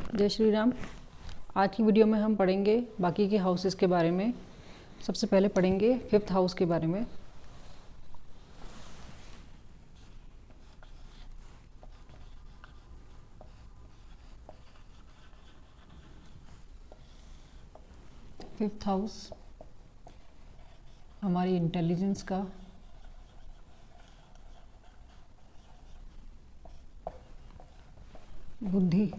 जय श्री राम। आज की वीडियो में हम पढ़ेंगे बाकी के हाउसेस के बारे में। सबसे पहले पढ़ेंगे फिफ्थ हाउस के बारे में। फिफ्थ हाउस हमारी इंटेलिजेंस का, बुद्धि,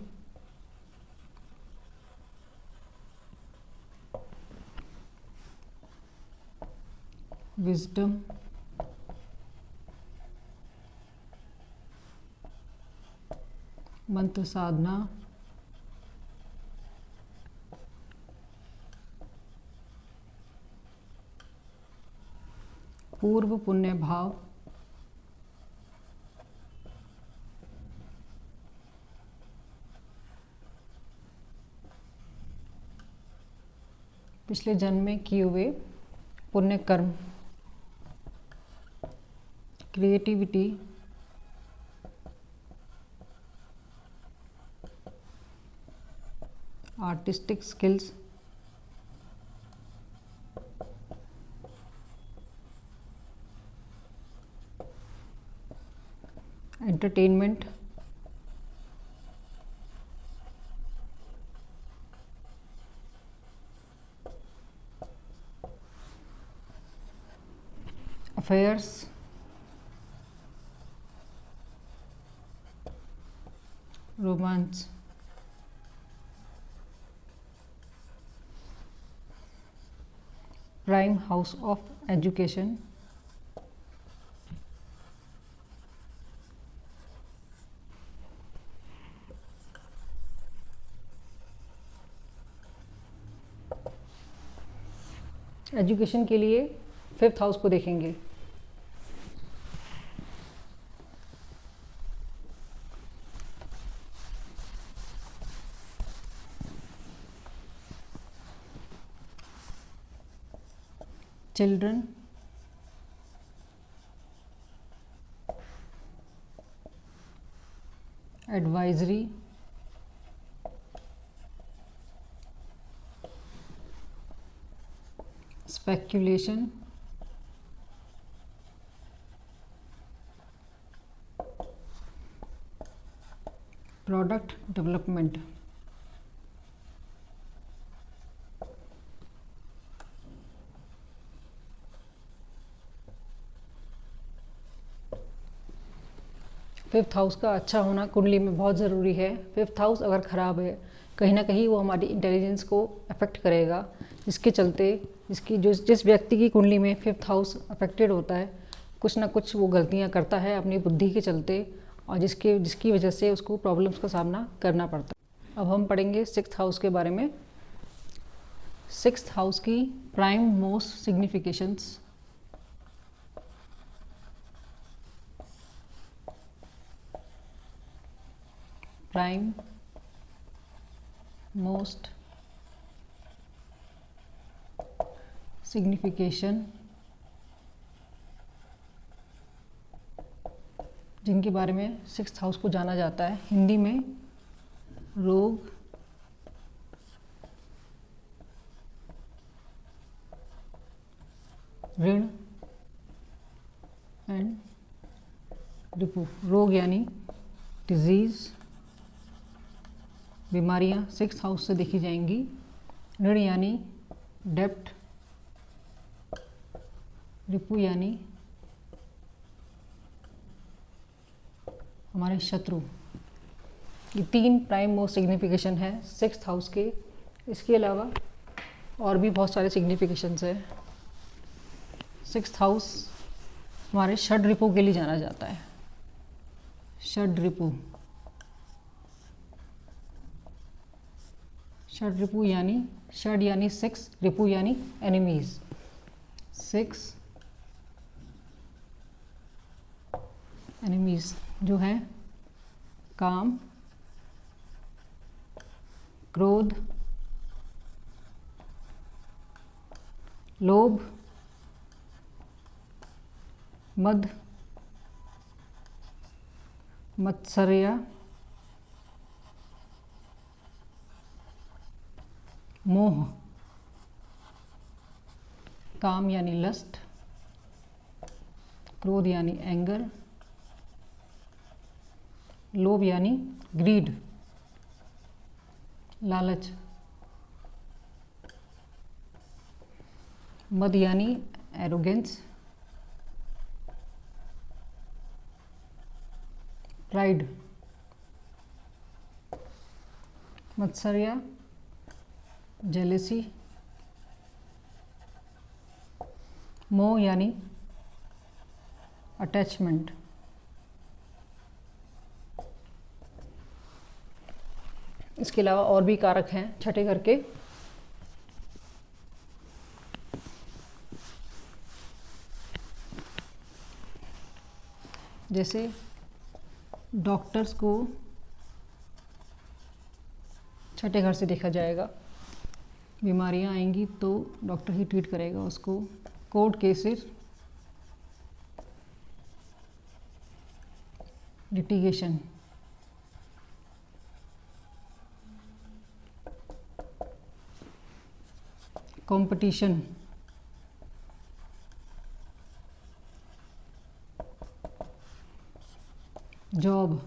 विजडम, मंत्र साधना, पूर्व पुण्य भाव, पिछले जन्म में किए हुए पुण्य कर्म, creativity, artistic skills, entertainment, affairs, romance, prime house of education, education के लिए फिफ्थ हाउस को देखेंगे। Children, advisory, speculation, product development, fifth house का अच्छा होना कुंडली में बहुत ज़रूरी है। फिफ्थ हाउस अगर ख़राब है कहीं ना कहीं वो हमारी इंटेलिजेंस को अफेक्ट करेगा, जिसके चलते जिस व्यक्ति की कुंडली में फिफ्थ हाउस अफेक्टेड होता है कुछ ना कुछ वो गलतियां करता है अपनी बुद्धि के चलते, और जिसकी वजह से उसको प्रॉब्लम्स का सामना करना पड़ता है। अब हम पढ़ेंगे सिक्स्थ हाउस के बारे में। सिक्स्थ हाउस की prime most significations, prime most signification, जिनके बारे में सिक्स्थ हाउस को जाना जाता है हिंदी में रोग, ऋण एंड रिपू। रोग यानी डिजीज़, बीमारियां सिक्स्थ हाउस से देखी जाएंगी। ऋण यानी डेप्ट, रिपू यानी हमारे शत्रु। ये तीन प्राइम मोस्ट सिग्निफिकेशन है सिक्स्थ हाउस के। इसके अलावा और भी बहुत सारे सिग्निफिकेशंस है। सिक्स्थ हाउस हमारे षड रिपू के लिए जाना जाता है। षड रिपू, षड रिपू यानी षड यानी सिक्स, रिपू यानी एनिमीज। सिक्स एनिमीज जो है काम, क्रोध, लोभ, मद, मत्सर्य, मोह, काम यानी लस्ट, क्रोध यानी एंगर, लोभ यानी ग्रीड, लालच, मद यानी एरोगेंस, प्राइड, मत्सर्या, जेलेसी, मोह यानी अटैचमेंट, इसके अलावा और भी कारक हैं छठे घर के। जैसे डॉक्टर्स को छठे घर से देखा जाएगा, बीमारियां आएंगी तो डॉक्टर ही ट्रीट करेगा उसको। Court cases, litigation, competition, job,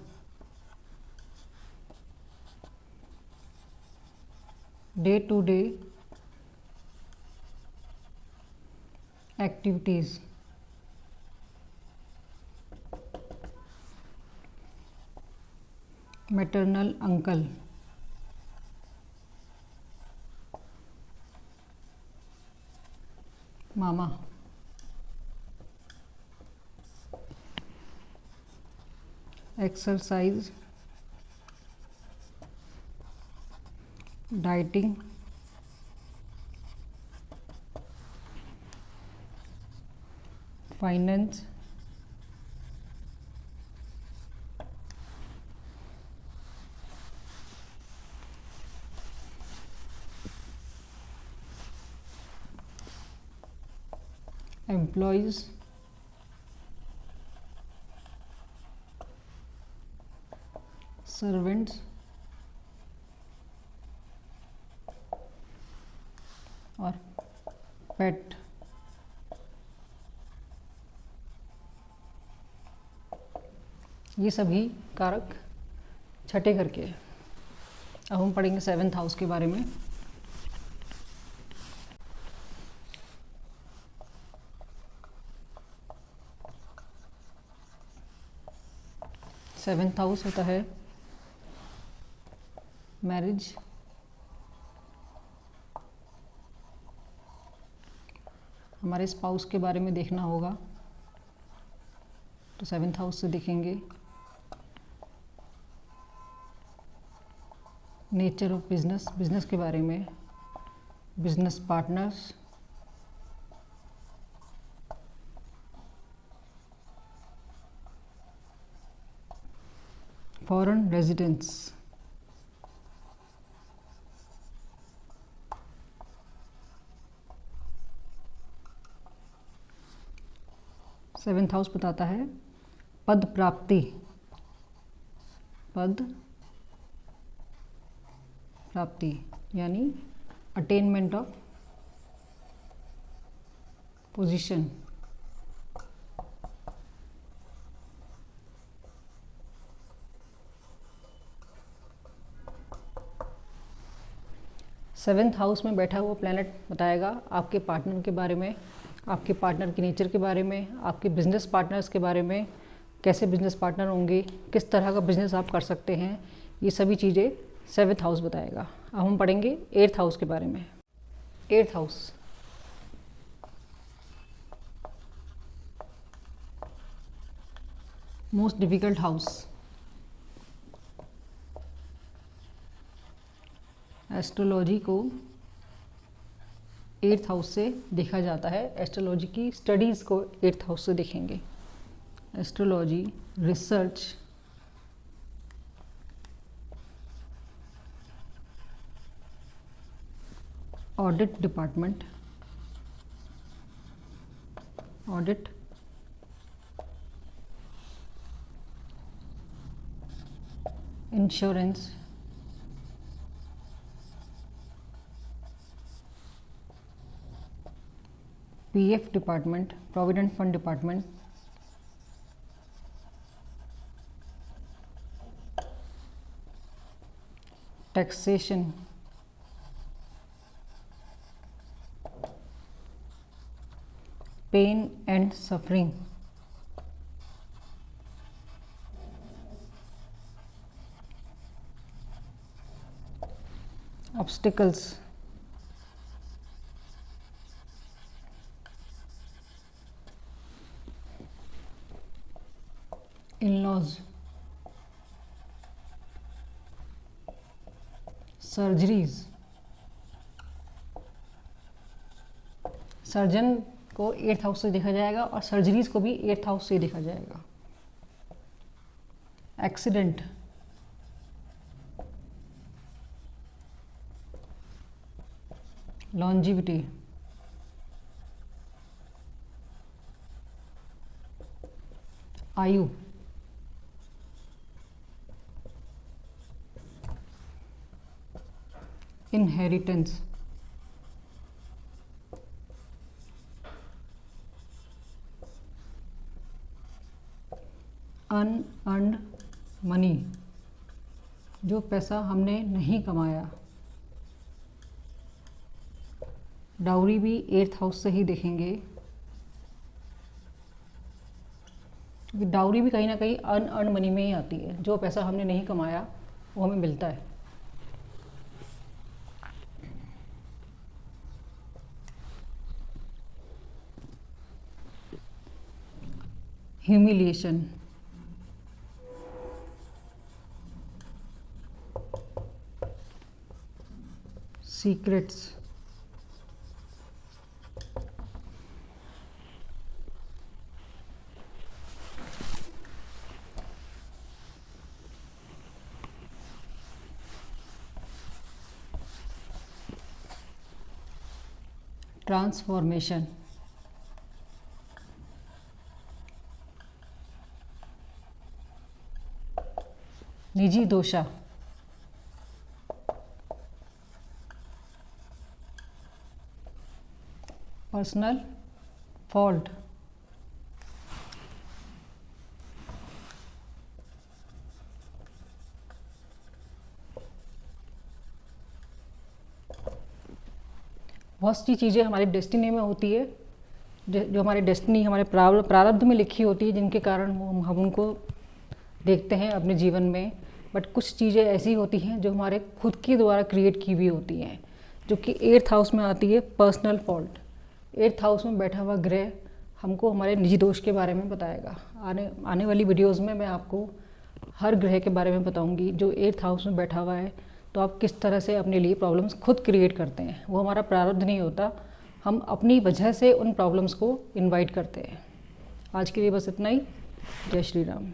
day to day activities, maternal uncle, मामा, exercise, dieting, finance, employees, servants और पेट। ये सभी कारक छठे घर के हैं। अब हम पढ़ेंगे सेवन्थ हाउस के बारे में। सेवन्थ हाउस होता है मैरिज, हमारे स्पाउस के बारे में देखना होगा तो सेवन्थ हाउस से देखेंगे। नेचर ऑफ बिजनेस, बिजनेस के बारे में, business partners, foreign residents, seventh house बताता है पद प्राप्ति, पद प्राप्ति यानी attainment of position. Seventh house में बैठा हुआ प्लैनेट बताएगा आपके पार्टनर के बारे में, आपके पार्टनर के नेचर के बारे में, आपके बिजनेस पार्टनर्स के बारे में, कैसे बिजनेस पार्टनर होंगे, किस तरह का बिजनेस आप कर सकते हैं, ये सभी चीज़ें सेवेंथ हाउस बताएगा। अब हम पढ़ेंगे एट्थ हाउस के बारे में। Eighth house most difficult house, astrology को एट्थ हाउस से देखा जाता है। एस्ट्रोलॉजी की स्टडीज़ को एट्थ हाउस से देखेंगे। Astrology, research, audit department, audit, insurance, PF department, provident fund department, taxation, pain and suffering, obstacles, in-laws, surgeries, surgeon को 8th हाउस से देखा जाएगा और सर्जरीज को भी 8th हाउस से देखा जाएगा। एक्सीडेंट, लॉन्जिविटी, आयु, इनहेरिटेंस, अनअर्न्ड मनी, जो पैसा हमने नहीं कमाया। डाउरी भी 8th हाउस से ही देखेंगे, क्योंकि डाउरी भी कहीं ना कहीं अनअर्न्ड मनी में ही आती है। जो पैसा हमने नहीं कमाया वो हमें मिलता है। ह्यूमिलिएशन, सीक्रेट्स, ट्रांसफॉर्मेशन, निजी दोषा, पर्सनल फॉल्ट, बहुत सी चीज़ें हमारी डेस्टिनी में होती है, जो हमारी डेस्टिनी हमारे प्रारब्ध में लिखी होती है, जिनके कारण हम उनको देखते हैं अपने जीवन में। बट कुछ चीज़ें ऐसी होती हैं जो हमारे खुद के द्वारा क्रिएट की हुई होती हैं, जो कि 8th हाउस में आती है पर्सनल फॉल्ट। 8th हाउस में बैठा हुआ ग्रह हमको हमारे निजी दोष के बारे में बताएगा। आने वाली वीडियोज़ में मैं आपको हर ग्रह के बारे में बताऊंगी जो 8th हाउस में बैठा हुआ है, तो आप किस तरह से अपने लिए प्रॉब्लम्स खुद क्रिएट करते हैं। वो हमारा प्रारब्ध नहीं होता, हम अपनी वजह से उन प्रॉब्लम्स को इनवाइट करते हैं। आज के लिए बस इतना ही। जय श्री राम।